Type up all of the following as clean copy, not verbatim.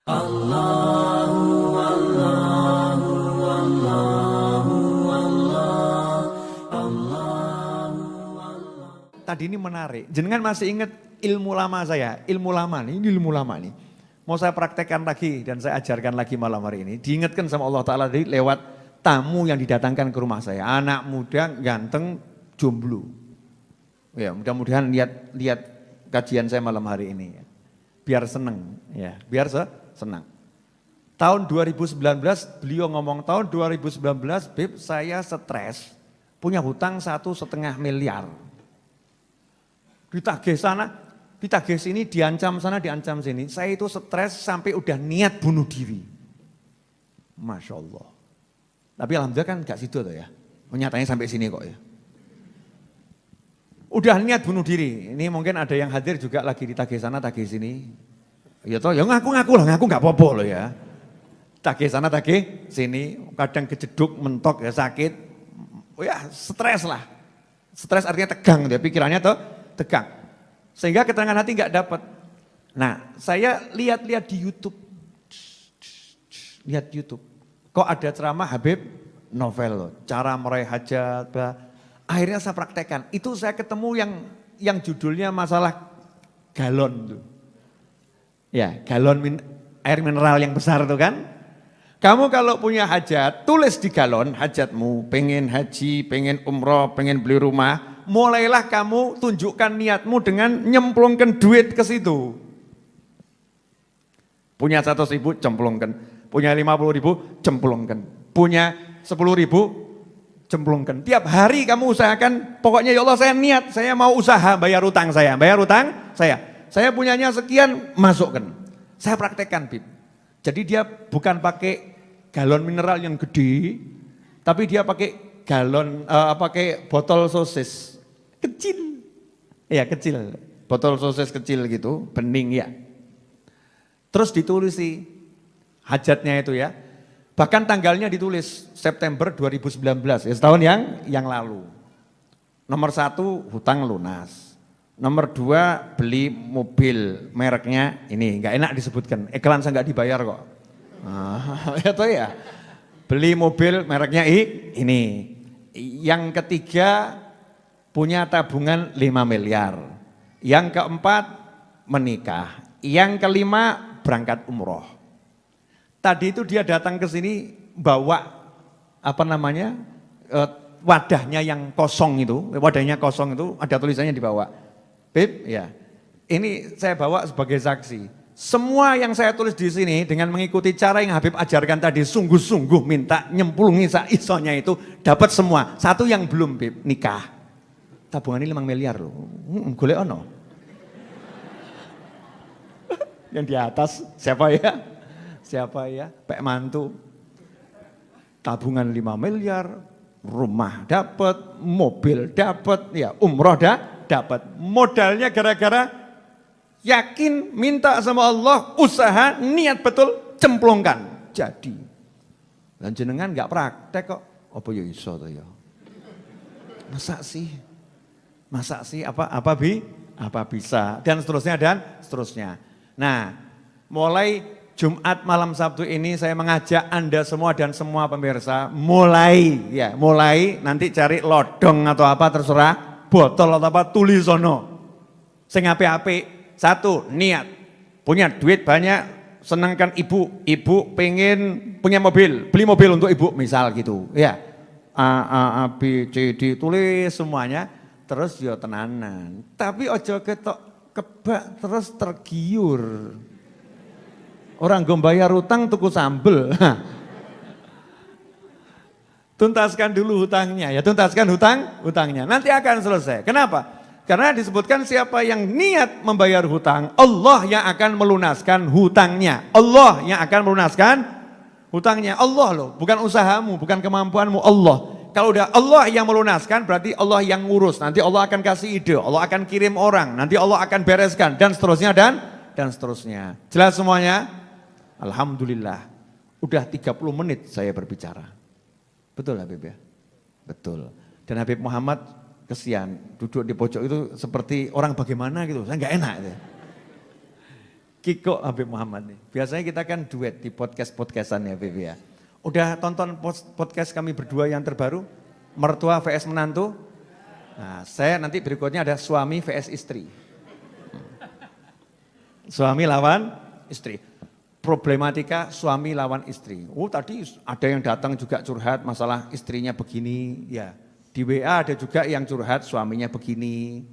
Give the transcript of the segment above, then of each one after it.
Tadi ini menarik, jenengan masih ingat ilmu lama saya, ilmu lama nih. Mau saya praktekkan lagi dan saya ajarkan lagi malam hari ini. Diingatkan sama Allah Ta'ala tadi lewat tamu yang didatangkan ke rumah saya. Anak muda, ganteng, jomblo. Ya, mudah-mudahan lihat kajian saya malam hari ini. Biar seneng, ya, biar senang. Tahun 2019, beliau ngomong tahun 2019, Beb, saya stres, punya hutang 1,5 miliar. Ditagih sana, ditagih sini, diancam sana, diancam sini. Saya itu stres sampai udah niat bunuh diri. Masya Allah. Tapi alhamdulillah kan gak situ tuh ya. Nyatanya sampai sini kok ya. Udah niat bunuh diri. Ini mungkin ada yang hadir juga lagi ditagih sana, tagih sini. Ya toh, ya ngaku-ngaku lah, ngaku gak apa-apa loh ya. Tagih sana, tagih sini. Kadang kejeduk, mentok ya sakit. Ya stres lah. Stres artinya tegang dia, pikirannya tuh tegang. Sehingga ketenangan hati nggak dapat. Nah, saya lihat-lihat di YouTube. Lihat YouTube. Kok ada ceramah Habib Novel loh, cara meraih hajat. Akhirnya saya praktekkan. Itu saya ketemu yang judulnya masalah galon tuh. Ya, galon air mineral yang besar tuh kan. Kamu kalau punya hajat, tulis di galon hajatmu, pengen haji, pengen umroh, pengen beli rumah. Mulailah kamu tunjukkan niatmu dengan nyemplungkan duit ke situ. Punya 100.000 cemplungkan, punya 50.000 cemplungkan, punya 10.000 cemplungkan. Tiap hari kamu usahakan, pokoknya ya Allah saya niat, saya mau usaha bayar utang saya, Saya punyanya sekian, masukkan. Saya praktekkan, Bib. Jadi dia bukan pakai galon mineral yang gede, tapi dia pakai galon, pakai botol sosis. Kecil, ya kecil, botol sosis kecil gitu, bening ya. Terus ditulis sih hajatnya itu ya, bahkan tanggalnya ditulis September 2019, ya setahun yang lalu. Nomor 1 hutang lunas, nomor 2 beli mobil mereknya ini, nggak enak disebutkan, iklan saya nggak dibayar kok. Ya toh ya, beli mobil mereknya ini. Yang ketiga punya tabungan 5 miliar. Yang keempat menikah. Yang kelima berangkat umroh. Tadi itu dia datang ke sini bawa wadahnya yang kosong itu, ada tulisannya dibawa. Bib, ya. Ini saya bawa sebagai saksi. Semua yang saya tulis di sini dengan mengikuti cara yang Habib ajarkan tadi, sungguh-sungguh minta nyemplungi isonya itu dapat semua. Satu yang belum, Bib, nikah. Tabungan ini 5 miliar loh. Golek ono. Yang di atas siapa ya? Pak mantu. Tabungan 5 miliar, rumah dapat, mobil dapat, ya umroh dapat. Modalnya gara-gara yakin minta sama Allah, usaha, niat betul, cemplungkan. Jadi. Dan jenengan enggak praktek kok. Apa ya iso to ya? Masa sih apa bisa dan seterusnya. Nah, mulai Jumat malam Sabtu ini saya mengajak Anda semua dan semua pemirsa mulai nanti cari lodong atau apa terserah, botol atau apa tulis sono. Sing apik-apik, 1 niat. Punya duit banyak, senangkan ibu pengen punya mobil, beli mobil untuk ibu misal gitu. Ya. A B C D tulis semuanya. Terus ya tenanan, tapi ojo ketok kebak terus tergiur. Orang gue bayar utang tuku sambel. Tuntaskan dulu hutangnya, ya tuntaskan hutangnya. Nanti akan selesai. Kenapa? Karena disebutkan siapa yang niat membayar hutang, Allah yang akan melunaskan hutangnya. Allah yang akan melunaskan hutangnya. Allah loh, bukan usahamu, bukan kemampuanmu, Allah. Kalau udah Allah yang melunaskan berarti Allah yang ngurus. Nanti Allah akan kasih ide, Allah akan kirim orang, nanti Allah akan bereskan dan seterusnya dan seterusnya. Jelas semuanya? Alhamdulillah. Udah 30 menit saya berbicara. Betul Habib ya? Betul. Dan Habib Muhammad kesian duduk di pojok itu seperti orang bagaimana gitu. Saya nggak enak itu. Kiko Habib Muhammad nih. Biasanya kita kan duet di podcast-podcastan ya Habib ya. Udah tonton podcast kami berdua yang terbaru? Mertua vs menantu? Nah, saya nanti berikutnya ada suami vs istri. Suami lawan istri. Problematika suami lawan istri. Oh tadi ada yang datang juga curhat masalah istrinya begini. Ya, di WA ada juga yang curhat suaminya begini.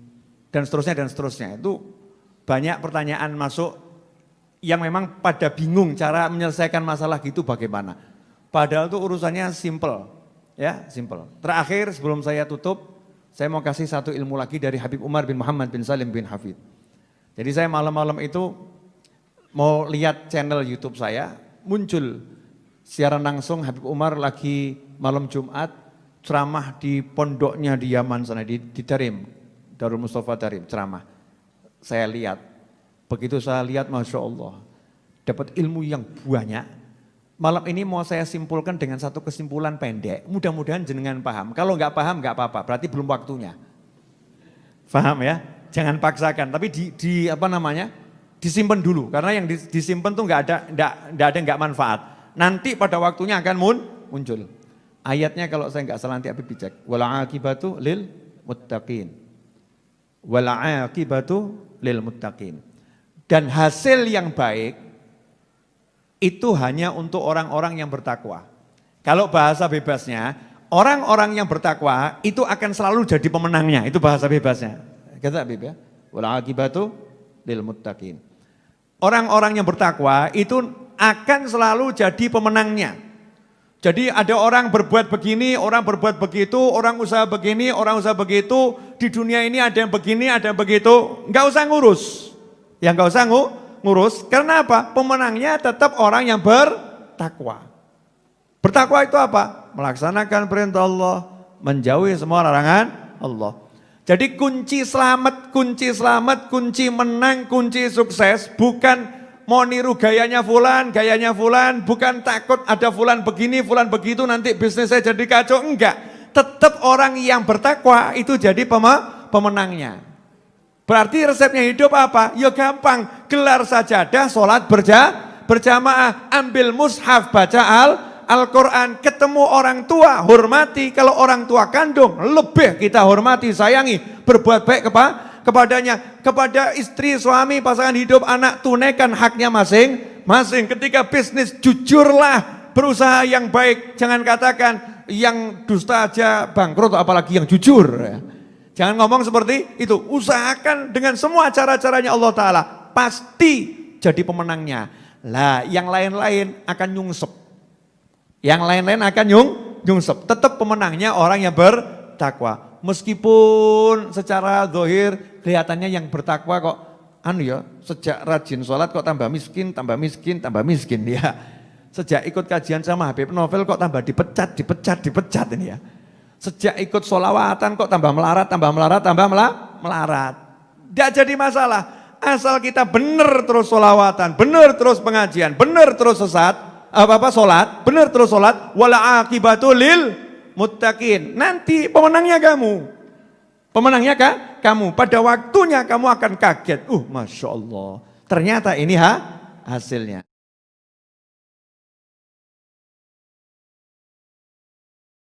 Dan seterusnya. Itu banyak pertanyaan masuk yang memang pada bingung cara menyelesaikan masalah gitu bagaimana. Padahal itu urusannya simple. Ya, simple. Terakhir sebelum saya tutup, saya mau kasih satu ilmu lagi dari Habib Umar bin Muhammad bin Salim bin Hafid. Jadi saya malam-malam itu mau lihat channel YouTube saya, muncul siaran langsung Habib Umar lagi malam Jumat ceramah di pondoknya di Yaman sana, di Darim, Darul Mustafa Darim, ceramah. Saya lihat, begitu saya lihat Masya Allah, dapat ilmu yang banyak. Malam ini mau saya simpulkan dengan satu kesimpulan pendek, mudah-mudahan jenengan paham. Kalau nggak paham nggak apa-apa, berarti belum waktunya. Paham ya? Jangan paksakan, tapi disimpan dulu, karena yang disimpan tuh nggak manfaat. Nanti pada waktunya akan muncul. Ayatnya kalau saya nggak salah nanti Habib dicek. Wal aqibatu lil muttaqin. Wal aqibatu lil muttaqin. Dan hasil yang baik itu hanya untuk orang-orang yang bertakwa. Kalau bahasa bebasnya, orang-orang yang bertakwa itu akan selalu jadi pemenangnya. Itu bahasa bebasnya. Kata Habib ya. Wal aqibatu lil muttaqin. Orang-orang yang bertakwa itu akan selalu jadi pemenangnya. Jadi ada orang berbuat begini, orang berbuat begitu, orang usaha begini, orang usaha begitu. Di dunia ini ada yang begini, ada yang begitu. Enggak usah ngurus. Yang enggak usah ngurus. Karena apa? Pemenangnya tetap orang yang bertakwa. Bertakwa itu apa? Melaksanakan perintah Allah, menjauhi semua larangan Allah. Jadi kunci selamat, kunci menang, kunci sukses bukan mau niru gayanya fulan, bukan takut ada fulan begini, fulan begitu nanti bisnis saya jadi kacau, enggak. Tetap orang yang bertakwa itu jadi pemenangnya. Berarti resepnya hidup apa? Ya gampang, gelar sajadah, sholat berjamaah, ambil mushaf, baca Al-Quran, ketemu orang tua, hormati. Kalau orang tua kandung, lebih kita hormati, sayangi, berbuat baik kepadanya. Kepada istri, suami, pasangan hidup, anak, tunaikan haknya masing-masing. Ketika bisnis, jujurlah, berusaha yang baik. Jangan katakan yang dusta aja bangkrut, apalagi yang jujur. Jangan ngomong seperti itu. Usahakan dengan semua cara-caranya Allah Ta'ala. Pasti jadi pemenangnya. Lah, yang lain-lain akan nyungsep. Yang lain-lain akan nyungsep. Tetap pemenangnya orang yang bertakwa. Meskipun secara zahir kelihatannya yang bertakwa kok sejak rajin sholat kok tambah miskin ya. Sejak ikut kajian sama Habib Novel kok tambah dipecat ini ya. Sejak ikut sholawatan kok tambah melarat. Tidak jadi masalah. Asal kita benar terus sholawatan, benar terus pengajian, benar terus sholat, benar terus sholat, wala akibatu lil muttaqin. Nanti pemenangnya kamu. Pada waktunya kamu akan kaget. Masya Allah. Ternyata ini hasilnya.